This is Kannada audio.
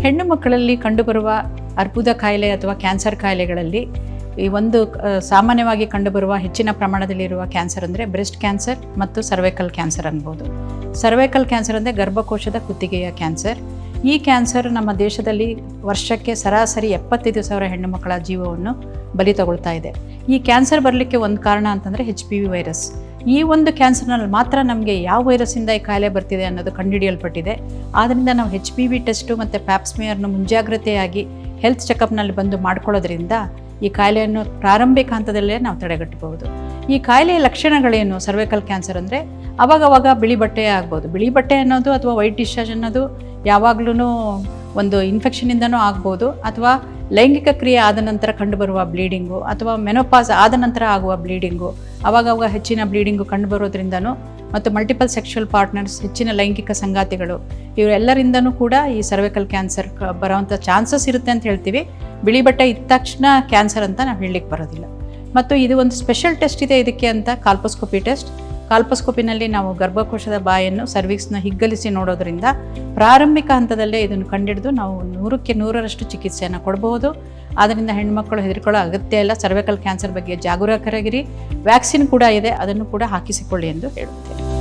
ಹೆಣ್ಣು ಮಕ್ಕಳಲ್ಲಿ ಕಂಡುಬರುವ ಅರ್ಬುದ ಕಾಯಿಲೆ ಅಥವಾ ಕ್ಯಾನ್ಸರ್ ಕಾಯಿಲೆಗಳಲ್ಲಿ ಈ ಒಂದು ಸಾಮಾನ್ಯವಾಗಿ ಕಂಡುಬರುವ ಹೆಚ್ಚಿನ ಪ್ರಮಾಣದಲ್ಲಿರುವ ಕ್ಯಾನ್ಸರ್ ಅಂದರೆ ಬ್ರೆಸ್ಟ್ ಕ್ಯಾನ್ಸರ್ ಮತ್ತು ಸರ್ವೈಕಲ್ ಕ್ಯಾನ್ಸರ್ ಅನ್ಬೋದು. ಸರ್ವೈಕಲ್ ಕ್ಯಾನ್ಸರ್ ಅಂದರೆ ಗರ್ಭಕೋಶದ ಕುತ್ತಿಗೆಯ ಕ್ಯಾನ್ಸರ್. ಈ ಕ್ಯಾನ್ಸರ್ ನಮ್ಮ ದೇಶದಲ್ಲಿ ವರ್ಷಕ್ಕೆ ಸರಾಸರಿ 75,000 ಹೆಣ್ಣು ಮಕ್ಕಳ ಜೀವವನ್ನು ಬಲಿ ತಗೊಳ್ತಾ ಇದೆ. ಈ ಕ್ಯಾನ್ಸರ್ ಬರಲಿಕ್ಕೆ ಒಂದು ಕಾರಣ ಅಂತಂದರೆ HPV ವೈರಸ್. ಈ ಒಂದು ಕ್ಯಾನ್ಸರ್ನಲ್ಲಿ ಮಾತ್ರ ನಮಗೆ ಯಾವ ವೈರಸ್ಸಿಂದ ಈ ಕಾಯಿಲೆ ಬರ್ತಿದೆ ಅನ್ನೋದು ಕಂಡುಹಿಡಿಯಲ್ಪಟ್ಟಿದೆ. ಆದ್ದರಿಂದ ನಾವು HPV ಟೆಸ್ಟು ಮತ್ತು ಪ್ಯಾಪ್ಸ್ಮಿಯರ್ನ ಮುಂಜಾಗ್ರತೆಯಾಗಿ ಹೆಲ್ತ್ ಚೆಕಪ್ನಲ್ಲಿ ಬಂದು ಮಾಡ್ಕೊಳ್ಳೋದ್ರಿಂದ ಈ ಕಾಯಿಲೆಯನ್ನು ಪ್ರಾರಂಭಿಕ ಹಂತದಲ್ಲೇ ನಾವು ತಡೆಗಟ್ಟಬಹುದು. ಈ ಕಾಯಿಲೆಯ ಲಕ್ಷಣಗಳೇನು? ಸರ್ವೈಕಲ್ ಕ್ಯಾನ್ಸರ್ ಅಂದರೆ ಅವಾಗವಾಗ ಬಿಳಿ ಬಟ್ಟೆ ಆಗ್ಬೋದು. ಬಿಳಿ ಬಟ್ಟೆ ಅನ್ನೋದು ಅಥವಾ ವೈಟ್ ಡಿಸ್ಚಾರ್ಜ್ ಅನ್ನೋದು ಯಾವಾಗಲೂ ಒಂದು ಇನ್ಫೆಕ್ಷನಿಂದನೂ ಆಗ್ಬೋದು, ಅಥವಾ ಲೈಂಗಿಕ ಕ್ರಿಯೆ ಆದ ನಂತರ ಕಂಡುಬರುವ ಬ್ಲೀಡಿಂಗು, ಅಥವಾ ಮೆನೋಪಾಸ್ ಆದ ನಂತರ ಆಗುವ ಬ್ಲೀಡಿಂಗು, ಅವಾಗವಾಗ ಹೆಚ್ಚಿನ ಬ್ಲೀಡಿಂಗು ಕಂಡುಬರೋದ್ರಿಂದನೂ, ಮತ್ತು ಮಲ್ಟಿಪಲ್ ಸೆಕ್ಷುವಲ್ ಪಾರ್ಟ್ನರ್ಸ್, ಹೆಚ್ಚಿನ ಲೈಂಗಿಕ ಸಂಗಾತಿಗಳು, ಇವರೆಲ್ಲರಿಂದನೂ ಕೂಡ ಈ ಸರ್ವೈಕಲ್ ಕ್ಯಾನ್ಸರ್ ಬರೋವಂಥ ಚಾನ್ಸಸ್ ಇರುತ್ತೆ ಅಂತ ಹೇಳ್ತೀವಿ. ಬಿಳಿ ಬಟ್ಟೆ ಇದ್ದ ತಕ್ಷಣ ಕ್ಯಾನ್ಸರ್ ಅಂತ ನಾವು ಹೇಳಲಿಕ್ಕೆ ಬರೋದಿಲ್ಲ. ಮತ್ತು ಇದು ಒಂದು ಸ್ಪೆಷಲ್ ಟೆಸ್ಟ್ ಇದೆ ಇದಕ್ಕೆ ಅಂತ, ಕಾಲ್ಪೋಸ್ಕೋಪಿ ಟೆಸ್ಟ್. ಕಾಲ್ಪೋಸ್ಕೋಪಿನಲ್ಲಿ ನಾವು ಗರ್ಭಕೋಶದ ಬಾಯನ್ನು ಸರ್ವಿಕ್ಸ್ನ ಹಿಗ್ಗಲಿಸಿ ನೋಡೋದ್ರಿಂದ ಪ್ರಾರಂಭಿಕ ಹಂತದಲ್ಲೇ ಇದನ್ನು ಕಂಡಿಡಿದು ನಾವು 100ಕ್ಕೆ 100ರಷ್ಟು ಚಿಕಿತ್ಸೆಯನ್ನು ಕೊಡಬಹುದು. ಆದ್ದರಿಂದ ಹೆಣ್ಣುಮಕ್ಕಳು ಹೆದರ್ಕೊಳ್ಳೋ ಅಗತ್ಯ ಇಲ್ಲ. ಸರ್ವೈಕಲ್ ಕ್ಯಾನ್ಸರ್ ಬಗ್ಗೆ ಜಾಗರೂಕರಾಗಿರಿ. ವ್ಯಾಕ್ಸಿನ್ ಕೂಡ ಇದೆ, ಅದನ್ನು ಕೂಡ ಹಾಕಿಸಿಕೊಳ್ಳಿ ಎಂದು ಹೇಳುತ್ತೇನೆ.